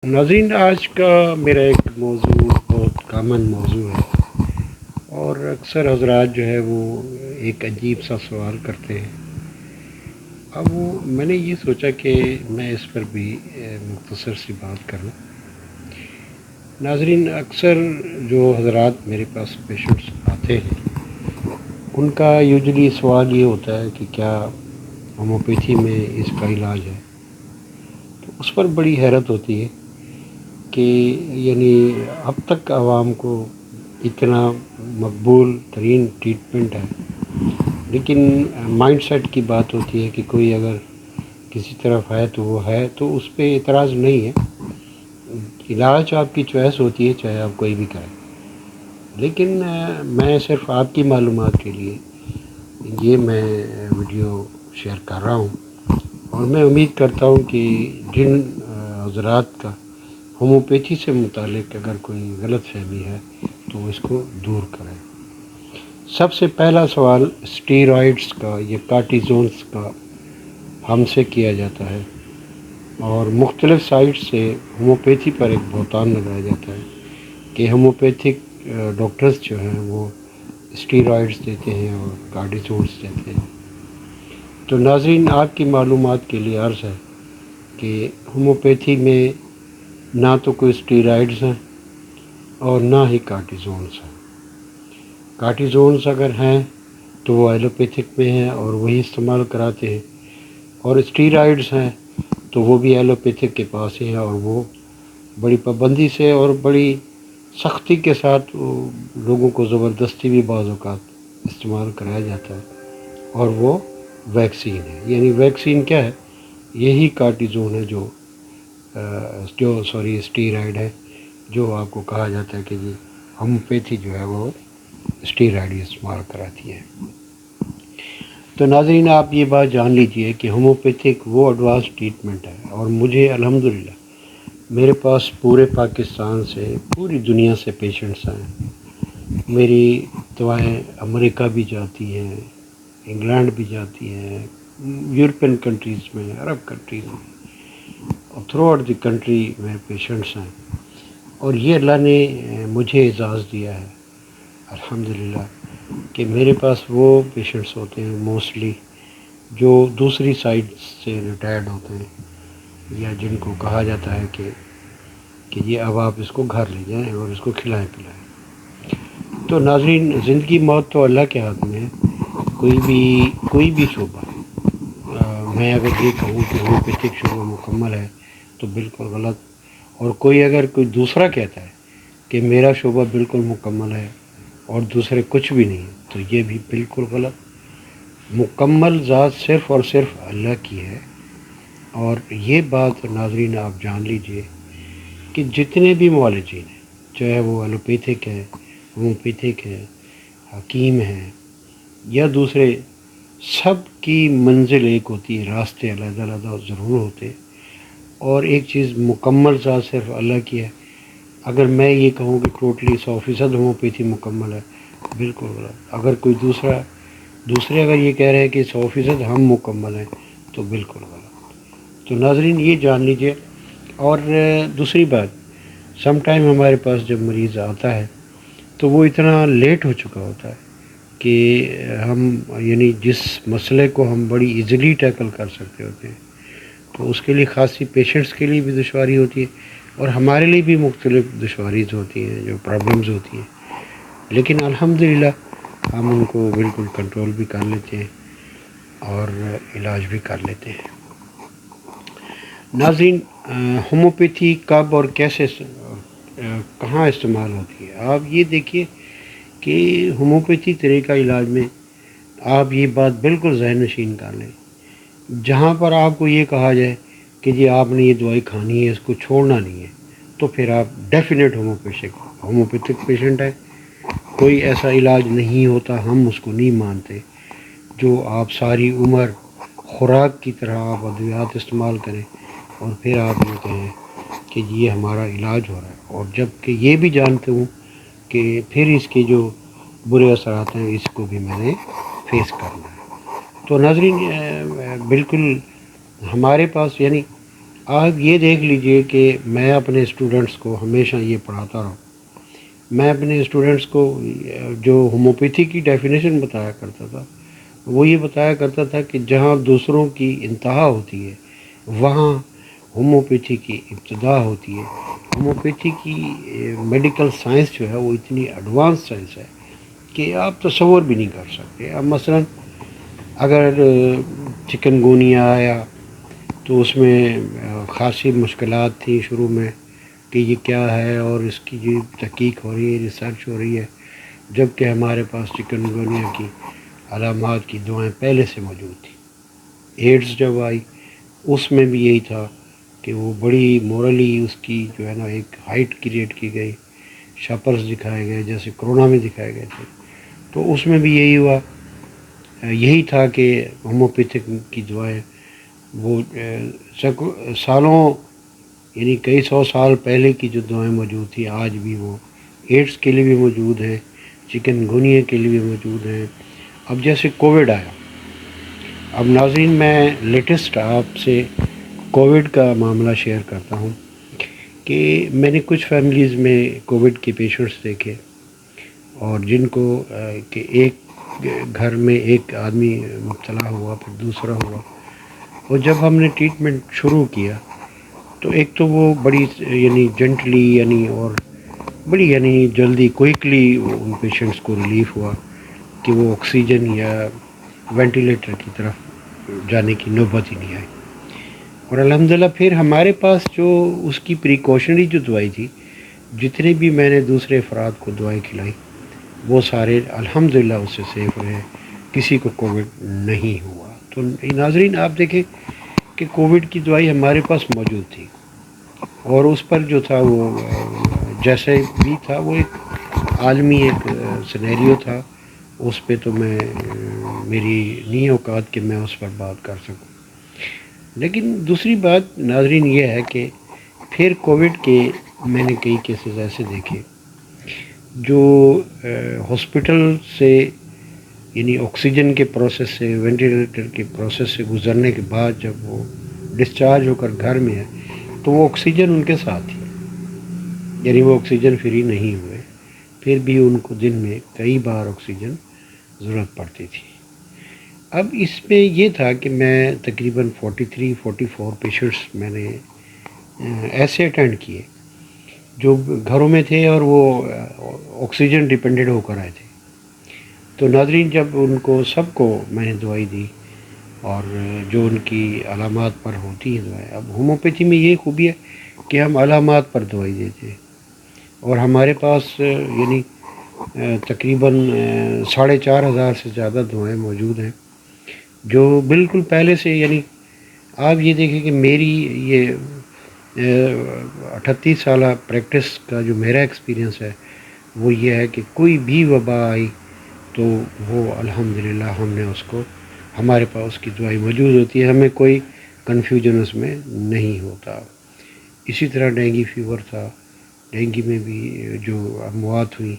ناظرین، آج کا میرا ایک موضوع بہت کامن موضوع ہے، اور اکثر حضرات جو ہے وہ ایک عجیب سا سوال کرتے ہیں۔ اب میں نے یہ سوچا کہ میں اس پر بھی مختصر سی بات کروں۔ ناظرین، اکثر جو حضرات میرے پاس پیشنٹس آتے ہیں ان کا یوجولی سوال یہ ہوتا ہے کہ کیا ہومیوپیتھی میں اس کا علاج ہے؟ تو اس پر بڑی حیرت ہوتی ہے کہ یعنی اب تک عوام کو اتنا مقبول ترین ٹریٹمنٹ ہے، لیکن مائنڈ سیٹ کی بات ہوتی ہے کہ کوئی اگر کسی طرف ہے تو وہ ہے، تو اس پہ اعتراض نہیں ہے۔ علاج آپ کی چوائس ہوتی ہے، چاہے آپ کوئی بھی کریں، لیکن میں صرف آپ کی معلومات کے لیے یہ میں ویڈیو شیئر کر رہا ہوں، اور میں امید کرتا ہوں کہ جن حضرات کا ہومیوپیتھی سے متعلق اگر کوئی غلط فہمی ہے تو اس کو دور کریں۔ سب سے پہلا سوال اسٹیرائڈس کا یا کارٹیزونس کا ہم سے کیا جاتا ہے، اور مختلف سائٹ سے ہومیوپیتھی پر ایک بہتان لگایا جاتا ہے کہ ہومیوپیتھک ڈاکٹرز جو ہیں وہ اسٹیرائڈس دیتے ہیں اور کارٹیزونس دیتے ہیں۔ تو ناظرین، آپ کی معلومات کے لیے عرض ہے کہ ہومیوپیتھی میں نہ تو کوئی اسٹیرائڈز ہیں اور نہ ہی کارٹیزونس ہیں۔ کارٹیزونس اگر ہیں تو وہ ایلوپیتھک میں ہیں اور وہی استعمال کراتے ہیں، اور اسٹیرائڈز ہیں تو وہ بھی ایلوپیتھک کے پاس ہی ہیں، اور وہ بڑی پابندی سے اور بڑی سختی کے ساتھ لوگوں کو زبردستی بھی بعض اوقات استعمال کرایا جاتا ہے، اور وہ ویکسین ہے۔ یعنی ویکسین کیا ہے؟ یہی کارٹیزون ہے جو اسٹیرائڈ ہے، جو آپ کو کہا جاتا ہے کہ جی ہومیوپیتھی جو ہے وہ اسٹیرائڈ استعمال کراتی ہے۔ تو ناظرین، آپ یہ بات جان لیجئے کہ ہومیوپیتھک وہ ایڈوانس ٹریٹمنٹ ہے، اور مجھے الحمدللہ میرے پاس پورے پاکستان سے پوری دنیا سے پیشنٹس ہیں۔ میری دوائیں امریکہ بھی جاتی ہیں، انگلینڈ بھی جاتی ہیں، یورپین کنٹریز میں، عرب کنٹریز میں، اور تھرو آؤٹ دی کنٹری میرے پیشنٹس ہیں۔ اور یہ اللہ نے مجھے اعزاز دیا ہے الحمدللہ کہ میرے پاس وہ پیشنٹس ہوتے ہیں موسٹلی جو دوسری سائڈ سے ریٹائرڈ ہوتے ہیں، یا جن کو کہا جاتا ہے کہ یہ اب آپ اس کو گھر لے جائیں اور اس کو کھلائیں پلائیں۔ تو ناظرین، زندگی موت تو اللہ کے ہاتھ میں ہے۔ کوئی بھی شعبہ، میں اگر یہ کہوں کہ ہومیوپیتھک شعبہ مکمل ہے تو بالکل غلط، اور کوئی دوسرا کہتا ہے کہ میرا شعبہ بالکل مکمل ہے اور دوسرے کچھ بھی نہیں، تو یہ بھی بالکل غلط۔ مکمل ذات صرف اور صرف اللہ کی ہے، اور یہ بات ناظرین آپ جان لیجئے کہ جتنے بھی معالجین ہیں، چاہے وہ ایلوپیتھک ہے، ہومیوپیتھک ہے، حکیم ہیں یا دوسرے، سب کی منزل ایک ہوتی ہے، راستے علیحدہ علیحدہ ضرور ہوتے، اور ایک چیز مکمل ذات صرف اللہ کی ہے۔ اگر میں یہ کہوں کہ ٹوٹلی 100% ہومیوپیتھی مکمل ہے، بالکل غلط۔ اگر کوئی دوسرے اگر یہ کہہ رہے ہیں کہ 100% ہم مکمل ہیں، تو بالکل غلط۔ تو ناظرین، یہ جان لیجئے۔ اور دوسری بات، سم ٹائم ہمارے پاس جب مریض آتا ہے تو وہ اتنا لیٹ ہو چکا ہوتا ہے کہ ہم یعنی جس مسئلے کو ہم بڑی ایزیلی ٹیکل کر سکتے ہوتے ہیں، تو اس کے لیے خاصی پیشنٹس کے لیے بھی دشواری ہوتی ہے، اور ہمارے لیے بھی مختلف دشواریز ہوتی ہیں، جو پرابلمز ہوتی ہیں، لیکن الحمدللہ ہم ان کو بالکل کنٹرول بھی کر لیتے ہیں اور علاج بھی کر لیتے ہیں۔ ناظرین، ہومیوپیتھی کب اور کیسے کہاں استعمال ہوتی ہے؟ آپ یہ دیکھیے کہ ہومیوپیتھی طریقہ علاج میں آپ یہ بات بالکل ذہن نشین کر لیں، جہاں پر آپ کو یہ کہا جائے کہ جی آپ نے یہ دوائی کھانی ہے، اس کو چھوڑنا نہیں ہے، تو پھر آپ ڈیفینیٹ ہومیوپیتھک پیشنٹ ہے۔ کوئی ایسا علاج نہیں ہوتا، ہم اس کو نہیں مانتے، جو آپ ساری عمر خوراک کی طرح آپ ادویات استعمال کریں اور پھر آپ یہ کہیں کہ یہ ہمارا علاج ہو رہا ہے، اور جب کہ یہ بھی جانتے ہوں کہ پھر اس کے جو برے اثرات ہیں اس کو بھی میں نے فیس کرنا ہے۔ تو ناظرین، بالکل ہمارے پاس یعنی آپ یہ دیکھ لیجئے کہ میں اپنے اسٹوڈنٹس کو ہمیشہ یہ پڑھاتا رہا. میں اپنے اسٹوڈنٹس کو جو ہومیوپیتھی کی ڈیفینیشن بتایا کرتا تھا وہ یہ بتایا کرتا تھا کہ جہاں دوسروں کی انتہا ہوتی ہے وہاں ہومیوپیتھی کی ابتدا ہوتی ہے. ہومیوپیتھی کی میڈیکل سائنس جو ہے وہ اتنی ایڈوانس سائنس ہے کہ آپ تصور بھی نہیں کر سکتے. اب مثلا اگر چکن گونیا آیا تو اس میں خاصی مشکلات تھیں شروع میں کہ یہ کیا ہے، اور اس کی جو تحقیق ہو رہی ہے، ریسرچ ہو رہی ہے، جب کہ ہمارے پاس چکن گونیا کی علامات کی دعائیں پہلے سے موجود تھیں. ایڈز جب آئی اس میں بھی یہی تھا کہ وہ بڑی مورلی اس کی جو ہے نا ایک ہائٹ کریٹ کی گئی، شاپرز دکھائے گئے جیسے کرونا میں دکھائے گئے تھے. تو اس میں بھی یہی ہوا، یہی تھا کہ ہومیوپیتھک کی دعائیں وہ سالوں یعنی کئی سو سال پہلے کی جو دعائیں موجود تھیں آج بھی وہ ایڈس کے لیے بھی موجود ہیں، چکن گونیا کے لیے بھی موجود ہیں. اب جیسے کووڈ آیا، اب ناظرین میں لیٹسٹ آپ سے کووڈ کا معاملہ شیئر کرتا ہوں کہ میں نے کچھ فیملیز میں کووڈ کے پیشنٹس دیکھے، اور جن کو کہ ایک گھر میں ایک آدمی مبتلا ہوا، پھر دوسرا ہوا، اور جب ہم نے ٹریٹمنٹ شروع کیا تو ایک تو وہ بڑی یعنی جنٹلی یعنی اور بڑی یعنی جلدی کوئکلی ان پیشنٹس کو ریلیف ہوا کہ وہ آکسیجن یا وینٹیلیٹر کی طرف جانے کی نوبت ہی نہیں آئی. اور الحمدللہ پھر ہمارے پاس جو اس کی پریکاشنری جو دوائی تھی، جتنے بھی میں نے دوسرے افراد کو دوائی کھلائی وہ سارے الحمدللہ اس سے سیف رہے، کسی کو کووڈ نہیں ہوا. تو ناظرین آپ دیکھیں کہ کووڈ کی دوائی ہمارے پاس موجود تھی، اور اس پر جو تھا وہ جیسے بھی تھا وہ ایک عالمی ایک سینیریو تھا. اس پہ تو میں میری نہیں اوقات کہ میں اس پر بات کر سکوں. لیکن دوسری بات ناظرین یہ ہے کہ پھر کووڈ کے میں نے کئی کیسز ایسے دیکھے جو ہاسپٹل سے یعنی آکسیجن کے پروسیس سے، وینٹیلیٹر کے پروسیس سے گزرنے کے بعد جب وہ ڈسچارج ہو کر گھر میں ہے تو وہ آکسیجن ان کے ساتھ ہی، یعنی وہ آکسیجن فری نہیں ہوئے، پھر بھی ان کو دن میں کئی بار آکسیجن ضرورت پڑتی تھی. اب اس میں یہ تھا کہ میں تقریباً 43-44 پیشنٹس میں نے ایسے اٹینڈ کیے جو گھروں میں تھے اور وہ آکسیجن ڈیپینڈنٹ ہو کر آئے تھے. تو ناظرین جب ان کو سب کو میں نے دوائی دی اور جو ان کی علامات پر ہوتی ہیں دوائی، اب ہومیوپیتھی میں یہ خوبی ہے کہ ہم علامات پر دوائی دیتے ہیں، اور ہمارے پاس یعنی تقریباً 4,500 سے زیادہ دعائیں موجود ہیں جو بالکل پہلے سے، یعنی آپ یہ دیکھیں کہ میری یہ 38 سالہ پریکٹس کا جو میرا ایکسپیرینس ہے وہ یہ ہے کہ کوئی بھی وبا آئی تو وہ الحمدللہ ہم نے اس کو، ہمارے پاس اس کی دوائی موجود ہوتی ہے، ہمیں کوئی کنفیوژن اس میں نہیں ہوتا. اسی طرح ڈینگی فیور تھا، ڈینگی میں بھی جو اموات ہوئی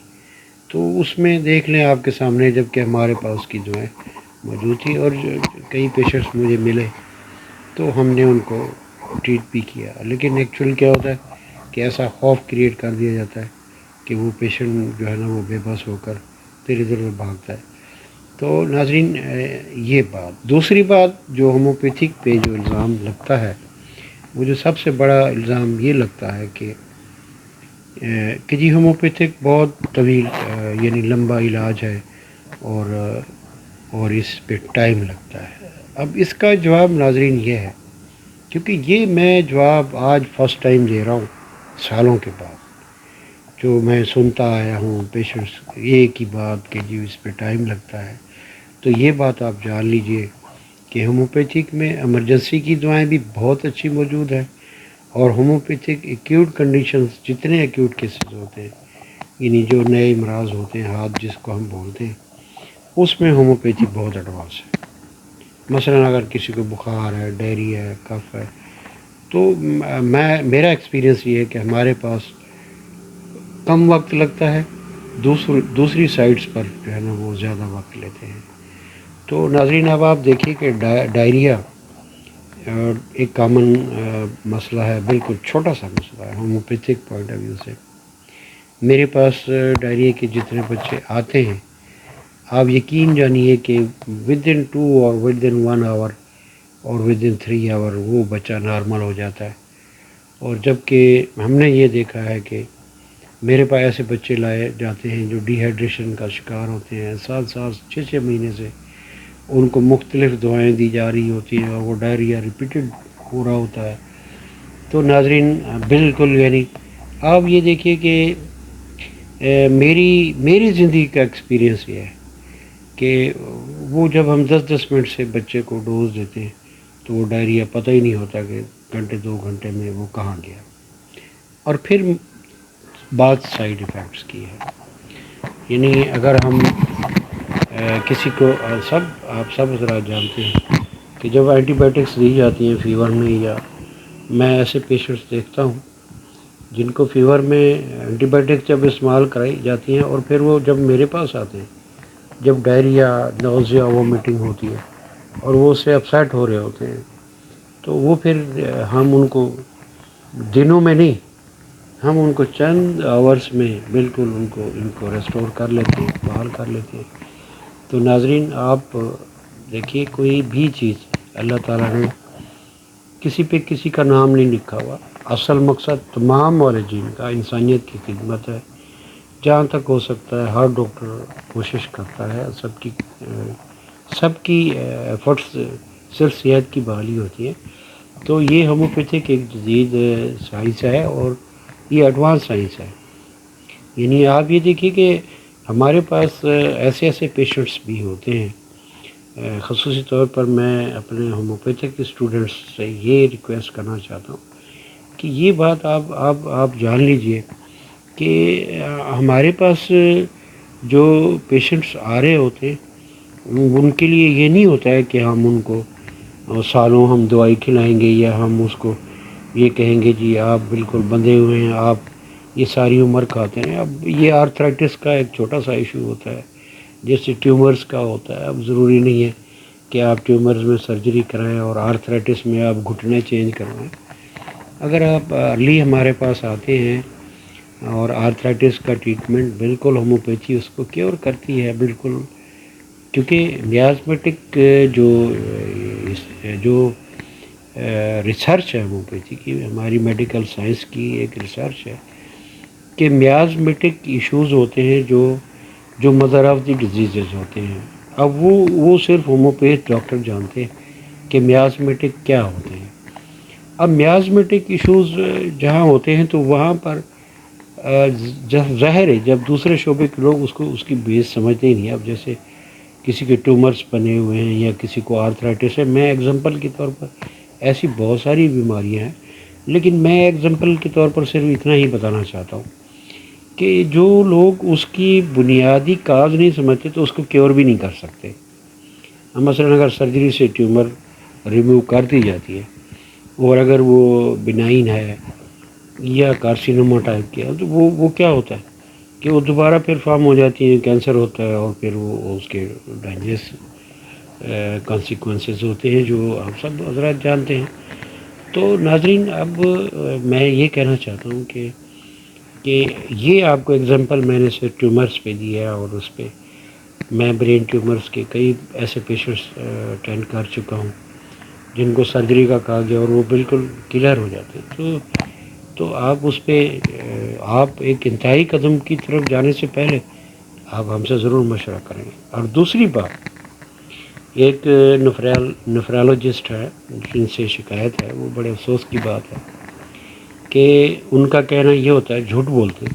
تو اس میں دیکھ لیں آپ کے سامنے، جب کہ ہمارے پاس اس کی دعائیں موجود تھی، اور کئی پیشنٹس مجھے ملے تو ہم نے ان کو ٹریٹ بھی کیا. لیکن ایکچوئل کیا ہوتا ہے کہ ایسا خوف کریٹ کر دیا جاتا ہے کہ وہ پیشنٹ جو ہے نا وہ بے بس ہو کر پھر ادھر ادھر بھاگتا ہے. تو ناظرین یہ بات. دوسری بات جو ہومیوپیتھک پہ جو الزام لگتا ہے، وہ جو سب سے بڑا الزام یہ لگتا ہے کہ جی ہومیوپیتھک بہت طویل یعنی لمبا علاج ہے اور اس پہ ٹائم لگتا ہے. اب اس کا جواب ناظرین یہ ہے، کیونکہ یہ میں جواب آج فرسٹ ٹائم دے رہا ہوں سالوں کے بعد، جو میں سنتا آیا ہوں پیشنٹس ایک ہی بات کہ جی اس پہ ٹائم لگتا ہے. تو یہ بات آپ جان لیجئے کہ ہومیوپیتھک میں ایمرجنسی کی دعائیں بھی بہت اچھی موجود ہیں، اور ہومیوپیتھک ایکیوٹ کنڈیشنز جتنے ایکیوٹ کیسز ہوتے ہیں، یعنی جو نئے امراض ہوتے ہیں ہاتھ جس کو ہم بولتے ہیں، اس میں ہومیوپیتھی بہت ایڈوانس ہے. مثلا اگر کسی کو بخار ہے، ڈائریا ہے، کف ہے، تو میرا ایکسپیرینس یہ ہے کہ ہمارے پاس کم وقت لگتا ہے، دوسری سائٹس پر جو ہے نا وہ زیادہ وقت لیتے ہیں. تو ناظرین اب آپ دیکھیے کہ ڈائریا اور ایک کامن مسئلہ ہے، بالکل چھوٹا سا مسئلہ ہے ہومیوپیتھک پوائنٹ آف ویو سے۔ میرے پاس ڈائریا کے جتنے بچے آتے ہیں، آپ یقین جانیے کہ ود ان 2 اور ود ان 1 آور اور ود ان 3 آور وہ بچہ نارمل ہو جاتا ہے۔ اور جب کہ ہم نے یہ دیکھا ہے کہ میرے پاس ایسے بچے لائے جاتے ہیں جو ڈی ہائیڈریشن کا شکار ہوتے ہیں، 7 مہینے سے ان کو مختلف دعائیں دی جا رہی ہوتی ہیں اور وہ ڈائریا ریپیٹڈ ہو رہا ہوتا ہے۔ تو ناظرین بالکل یعنی آپ یہ دیکھیے کہ میری زندگی کا ایکسپیرینس یہ ہے کہ وہ جب ہم 10 منٹ سے بچے کو ڈوز دیتے ہیں تو وہ ڈائریا پتہ ہی نہیں ہوتا کہ گھنٹے 2 گھنٹے میں وہ کہاں گیا۔ اور پھر بات سائیڈ ایفیکٹس کی ہے، یعنی اگر ہم کسی کو آپ سب حضرات جانتے ہیں کہ جب اینٹی بائیوٹکس دی جاتی ہیں فیور میں، یا میں ایسے پیشنٹس دیکھتا ہوں جن کو فیور میں اینٹی بائیوٹکس جب استعمال کرائی جاتی ہیں اور پھر وہ جب میرے پاس آتے ہیں جب ڈائریا، نوزیا، وومیٹنگ ہوتی ہے اور وہ اس سے اپسیٹ ہو رہے ہوتے ہیں، تو وہ پھر ہم ان کو دنوں میں نہیں، ہم ان کو چند آورس میں بالکل ان کو ریسٹور کر لیتے ہیں، بحال کر لیتے ہیں۔ تو ناظرین آپ دیکھیے کوئی بھی چیز اللہ تعالیٰ نے کسی پہ کسی کا نام نہیں لکھا ہوا، اصل مقصد تمام والدین کا انسانیت کی خدمت ہے۔ جہاں تک ہو سکتا ہے ہر ڈاکٹر کوشش کرتا ہے، سب کی ایفرٹس صرف صحت کی بحالی ہوتی ہے۔ تو یہ ہومیوپیتھک ایک جدید سائنس ہے اور یہ ایڈوانس سائنس ہے۔ یعنی آپ یہ دیکھیے کہ ہمارے پاس ایسے پیشنٹس بھی ہوتے ہیں، خصوصی طور پر میں اپنے ہومیوپیتھک اسٹوڈنٹس سے یہ ریکویسٹ کرنا چاہتا ہوں کہ یہ بات آپ جان لیجئے کہ ہمارے پاس جو پیشنٹس آ رہے ہوتے ہیں ان کے لیے یہ نہیں ہوتا ہے کہ ہم ان کو سالوں ہم دوائی کھلائیں گے یا ہم اس کو یہ کہیں گے جی آپ بالکل بندھے ہوئے ہیں، آپ یہ ساری عمر کھاتے ہیں۔ اب یہ آرتھرائٹس کا ایک چھوٹا سا ایشو ہوتا ہے جیسے ٹیومرز کا ہوتا ہے۔ اب ضروری نہیں ہے کہ آپ ٹیومرز میں سرجری کرائیں اور آرتھرائٹس میں آپ گھٹنے چینج کروائیں۔ اگر آپ ارلی ہمارے پاس آتے ہیں اور آرتھرائٹس کا ٹریٹمنٹ بالکل ہومیوپیتھی اس کو کیور کرتی ہے بالکل، کیونکہ میازمیٹک جو ریسرچ ہے ہومیوپیتھی کی، ہماری میڈیکل سائنس کی ایک ریسرچ ہے کہ میازمیٹک ایشوز ہوتے ہیں جو مدر آف دی ڈیزیزز ہوتے ہیں۔ اب وہ صرف ہومیوپیتھ ڈاکٹر جانتے ہیں کہ میازمیٹک کیا ہوتے ہیں۔ اب میازمیٹک ایشوز جہاں ہوتے ہیں تو وہاں پر ظاہر ہے جب دوسرے شعبے کے لوگ اس کی بیس سمجھتے ہی نہیں۔ اب جیسے کسی کے ٹیومرز بنے ہوئے ہیں یا کسی کو آرتھرائٹس ہے، میں ایگزامپل کے طور پر ایسی بہت ساری بیماریاں ہیں، لیکن میں ایگزامپل کے طور پر صرف اتنا ہی بتانا چاہتا ہوں کہ جو لوگ اس کی بنیادی کاز نہیں سمجھتے تو اس کو کیور بھی نہیں کر سکتے۔ مثلا اگر سرجری سے ٹیومر ریموو کر دی جاتی ہے اور اگر وہ بنائن ہے یا کارسینوما ٹائپ کیا تو وہ کیا ہوتا ہے کہ وہ دوبارہ پھر فارم ہو جاتی ہے، کینسر ہوتا ہے اور پھر وہ اس کے ڈینجرس کانسیکوینسز ہوتے ہیں جو آپ سب حضرات جانتے ہیں۔ تو ناظرین اب میں یہ کہنا چاہتا ہوں کہ یہ آپ کو ایگزامپل میں نے صرف ٹیومرز پہ دی ہے، اور اس پہ میں برین ٹیومرز کے کئی ایسے پیشنٹس اٹینڈ کر چکا ہوں جن کو سرجری کا کہا گیا اور وہ بالکل کلیئر ہو جاتے ہیں۔ تو آپ اس پہ آپ ایک انتہائی قدم کی طرف جانے سے پہلے آپ ہم سے ضرور مشورہ کریں گے۔ اور دوسری بات، ایک نیفرالوجسٹ ہے جن سے شکایت ہے، وہ بڑے افسوس کی بات ہے کہ ان کا کہنا یہ ہوتا ہے، جھوٹ بولتے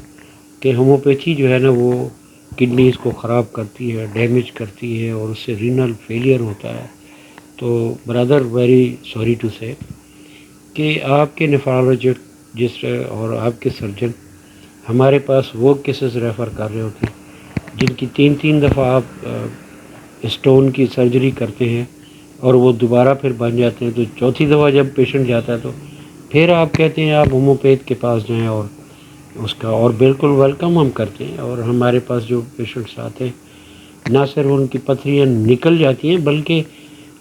کہ ہومیوپیتھی جو ہے نا وہ کڈنیز کو خراب کرتی ہے، ڈیمیج کرتی ہے اور اس سے رینل فیلئر ہوتا ہے۔ تو برادر ویری سوری ٹو سے کہ آپ کے نیفرالوجسٹ اور آپ کے سرجن ہمارے پاس وہ کیسز ریفر کر رہے ہوتے ہیں جن کی 3 دفعہ آپ اسٹون کی سرجری کرتے ہیں اور وہ دوبارہ پھر بن جاتے ہیں، تو چوتھی دفعہ جب پیشنٹ جاتا ہے تو پھر آپ کہتے ہیں آپ ہومیوپیتھ کے پاس جائیں اور اس کا، اور بالکل ویلکم ہم کرتے ہیں۔ اور ہمارے پاس جو پیشنٹس آتے ہیں نہ صرف ان کی پتھریاں نکل جاتی ہیں بلکہ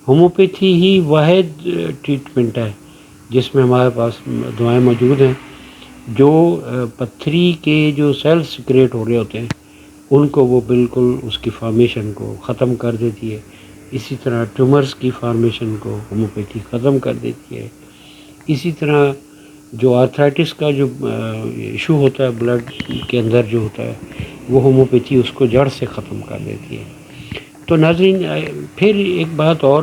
ہومیوپیتھی ہی واحد ٹریٹمنٹ ہے جس میں ہمارے پاس دوائیں موجود ہیں جو پتھری کے جو سیلز کریٹ ہو رہے ہوتے ہیں ان کو وہ بالکل اس کی فارمیشن کو ختم کر دیتی ہے. اسی طرح ٹیومرز کی فارمیشن کو ہومیوپیتھی ختم کر دیتی ہے. اسی طرح جو آرتھرائٹس کا جو ایشو ہوتا ہے بلڈ کے اندر جو ہوتا ہے وہ ہومیوپیتھی اس کو جڑ سے ختم کر دیتی ہے. تو ناظرین پھر ایک بات اور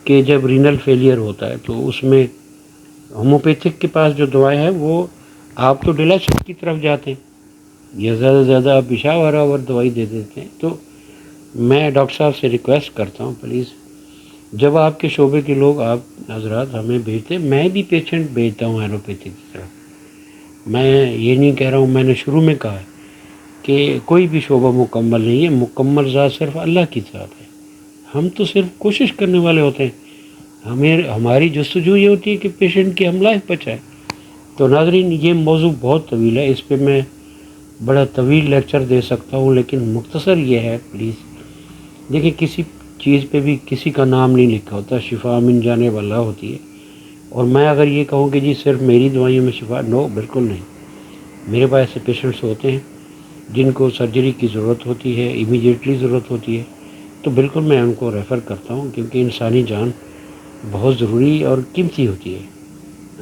کہ جب رینل فیلئر ہوتا ہے تو اس میں ہومیوپیتھک کے پاس جو دوائیں ہیں وہ آپ تو ڈیلکس کی طرف جاتے ہیں یا زیادہ سے زیادہ آپ پشاور اور دوائی دے دیتے ہیں. تو میں ڈاکٹر صاحب سے ریکویسٹ کرتا ہوں پلیز جب آپ کے شعبے کے لوگ آپ حضرات ہمیں بھیجتے ہیں، میں بھی پیشنٹ بھیجتا ہوں ایلوپیتھی کی طرف. میں یہ نہیں کہہ رہا ہوں، میں نے شروع میں کہا ہے کہ کوئی بھی شعبہ مکمل نہیں ہے، مکمل ذات صرف اللہ کی ذات ہے. ہم تو صرف کوشش کرنے والے ہوتے ہیں. ہماری جستجو یہ ہوتی ہے کہ پیشنٹ کی ہم لائف بچائیں. تو ناظرین یہ موضوع بہت طویل ہے، اس پہ میں بڑا طویل لیکچر دے سکتا ہوں، لیکن مختصر یہ ہے پلیز دیکھیں کسی چیز پہ بھی کسی کا نام نہیں لکھا ہوتا، شفا من جانے والا ہوتی ہے. اور میں اگر یہ کہوں کہ جی صرف میری دوائیوں میں شفا، نو بالکل نہیں. میرے پاس ایسے پیشنٹس ہوتے ہیں جن کو سرجری کی ضرورت ہوتی ہے، امیڈیٹلی ضرورت ہوتی ہے، تو بالکل میں ان کو ریفر کرتا ہوں کیونکہ انسانی جان بہت ضروری اور قیمتی ہوتی ہے.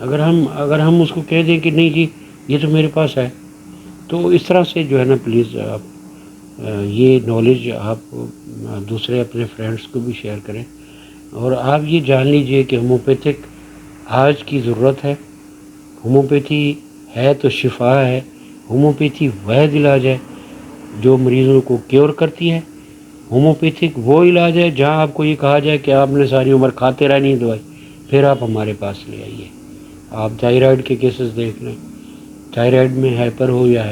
اگر ہم اس کو کہہ دیں کہ نہیں جی یہ تو میرے پاس ہے، تو اس طرح سے جو ہے نا پلیز آپ یہ نالج آپ دوسرے اپنے فرینڈس کو بھی شیئر کریں. اور آپ یہ جان لیجئے کہ ہومیوپیتھک آج کی ضرورت ہے. ہومیوپیتھی ہے تو شفا ہے. ہومیوپیتھی واحد علاج ہے جو مریضوں کو کیور کرتی ہے. ہومیوپیتھک وہ علاج ہے جہاں آپ کو یہ کہا جائے کہ آپ نے ساری عمر کھاتے رہنی ہے دوائی، پھر آپ ہمارے پاس لے آئیے. آپ تھائرائڈ کے کیسز دیکھ لیں، تھائرائڈ میں ہائپر ہو یا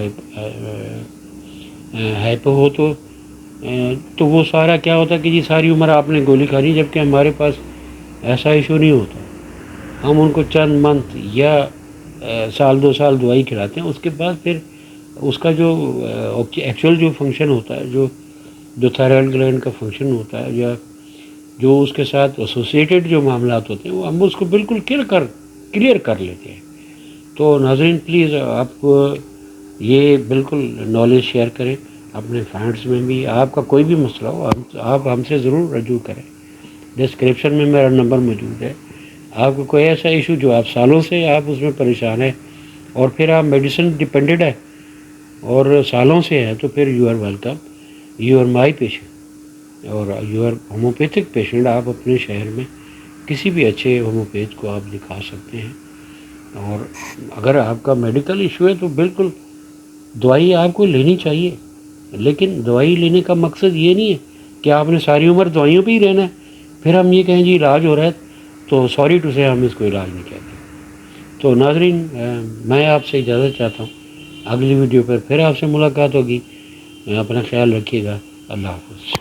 ہائپو ہو تو وہ سارا کیا ہوتا ہے کہ جی ساری عمر آپ نے گولی کھانی، جبکہ ہمارے پاس ایسا ایشو نہیں ہوتا. ہم ان کو چند منتھ یا سال 2 سال دوائی کھلاتے ہیں، اس کے بعد پھر اس کا جو ایکچوئل جو فنکشن ہوتا ہے، جو تھائرائڈ گلینڈ کا فنکشن ہوتا ہے یا جو اس کے ساتھ ایسوسیٹڈ جو معاملات ہوتے ہیں وہ ہم اس کو بالکل کلیئر کر لیتے ہیں. تو ناظرین پلیز آپ یہ بالکل نالج شیئر کریں اپنے فرینڈس میں بھی. آپ کا کوئی بھی مسئلہ ہو آپ ہم سے ضرور رجوع کریں. ڈسکرپشن میں میرا نمبر موجود ہے. آپ کو کوئی ایسا ایشو جو آپ سالوں سے آپ اس میں پریشان ہیں اور پھر آپ میڈیسن ڈپینڈڈ ہے اور سالوں سے ہے، تو پھر you are welcome, you are my patient اور یو آر ہومیوپیتھک پیشنٹ. آپ اپنے شہر میں کسی بھی اچھے ہومیوپیتھ کو آپ دکھا سکتے ہیں. اور اگر آپ کا میڈیکل ایشو ہے تو بالکل دوائی آپ کو لینی چاہیے، لیکن دوائی لینے کا مقصد یہ نہیں ہے کہ آپ نے ساری عمر دوائیوں پہ ہی رہنا ہے. پھر ہم یہ کہیں جی علاج ہو رہا ہے تو سوری ٹو سے ہم اس کو علاج نہیں کہتے. تو ناظرین میں آپ سے اجازت چاہتا ہوں، اگلی ویڈیو پر پھر آپ سے ملاقات ہوگی. اپنا خیال رکھیے گا. اللہ حافظ.